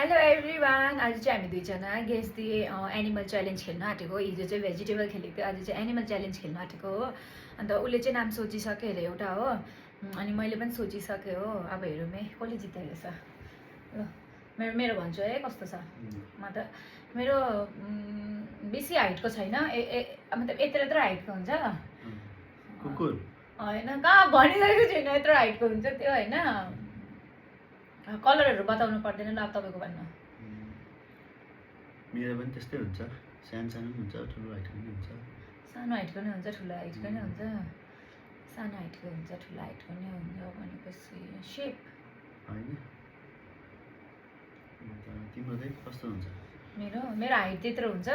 Hello everyone, आज चाहिँ हामी दुईजना गेस्ट दिए एनिमल च्यालेन्ज खेल्न आँटेको। हिजो चाहिँ भेजिटेबल खेलेको थियो, आज चाहिँ एनिमल च्यालेन्ज खेल्न आँटेको हो। अन्त उसले चाहिँ नाम सोचिसक्यो अरे एउटा हो, अनि मैले पनि सोचिसकेँ हो। अब हेरौँ है कसले जित्दो रहेछ। ल मेरो मेरो भन्छु है कस्तो छ। म त मेरो बेसी हाइटको छैन, मतलब यत्रो हाइटको हुन्छ कुकुर होइन, कहाँ भनिरहेको छैन यत्रो हाइटको हुन्छ त्यो होइन। कलरहरू बताउनु पर्दैन ल, अब तपाईँको भन्नु। मेरो पनि त्यस्तै हुन्छ, सानो सानो पनि हुन्छ, ठुलो हाइटको पनि हुन्छ। सानो हाइटको नै हुन्छ, ठुलो हाइटको नै हुन्छ। सानो हाइटको हुन्छ, ठुलो हाइटको नै हुन्छ भनेपछि सेप होइन। तिम्रो चाहिँ कस्तो हुन्छ? मेरो हाइट त्यत्रो हुन्छ।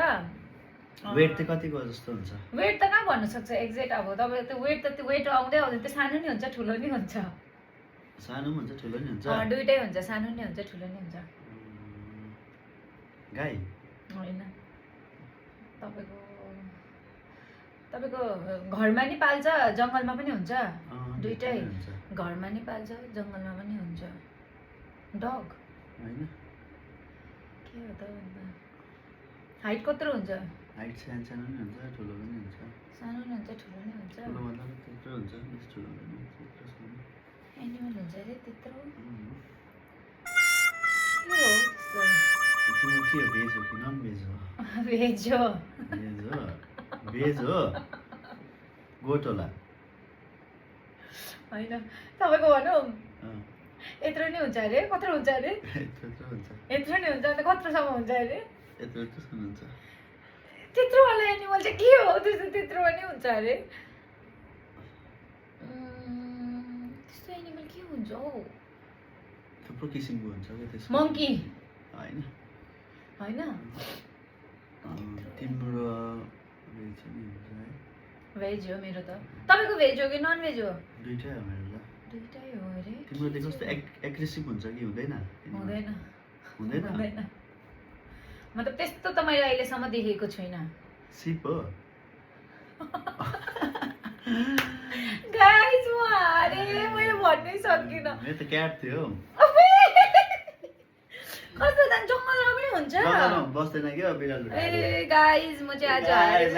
वेट चाहिँ कतिको जस्तो हुन्छ? वेट त कहाँ भन्नु सक्छ एक्ज्याक्ट। अब तपाईँ त्यो वेट त त्यो वेट आउँदै आउँदैन, त्यो सानो नै हुन्छ ठुलो नै हुन्छ। सानो पनि हुन्छ ठुलो नि हुन्छ? दुइटै हुन्छ, सानो नै हुन्छ ठुलो नै हुन्छ। गाई होइन, तपाईँको घरमा नि पाल्छ, जङ्गलमा पनि हुन्छ। दुइटै, घरमा नि पाल्छ, जङ्गलमा पनि हुन्छ। डग होइन। के हो त अन्त? हाइट कत्रो हुन्छ? हाइट सानो सानो नि हुन्छ, ठुलो पनि हुन्छ। सानो नि हुन्छ, ठुलो नै हुन्छ। ठुलो मतलब त्यत्रो हुन्छ, बेसी ठुलो पनि त्यत्रो सानो। एनिमल हुन्छ अरे त्यत्रो? के हो त्यस्तो? तिम्रो के हो, भेज हो कि नन भेज हो? भेज हो। भेज हो? भेज हो? गोट होला? होइन, तपाईँको भनौँ यत्रो नै हुन्छ अरे, कत्रो हुन्छ अरे? यत्रो हुन्छ। यत्रो नै हुन्छ, अन्त कत्रोसम्म हुन्छ अरे? यत्रोसम्म हुन्छ। त्यत्रोवाला एनिमल चाहिँ के हो? त्यत्रो नै हुन्छ अरे? त्यस्तो एनिमल के हुन्छ हौ? थुप्रो किसिमको हुन्छ क्या त्यसको। मङ्की होइन होइन? तिम्रो भेज नि हुन्छ है? भेज हो मेरो त। तपाईँको भेज हो कि नन भेज हो? दुइटै हो मेरो त। दुइटै हो अरे? तिम्रो चाहिँ कस्तो एग्रेसिभ हुन्छ कि हुँदैन? हुँदैन। हुँदैन? मतलब त्यस्तो त मैले अहिलेसम्म देखेको छुइनँ। सिप हो? गाइस म हारे, मैले भन्नै सकिनँ। मेरो त क्याट थियो। कस्तो जङ्गलमा पनि हुन्छ? बस्दैन क्या बिरालो। ए गाइस म चाहिँ आज हारे।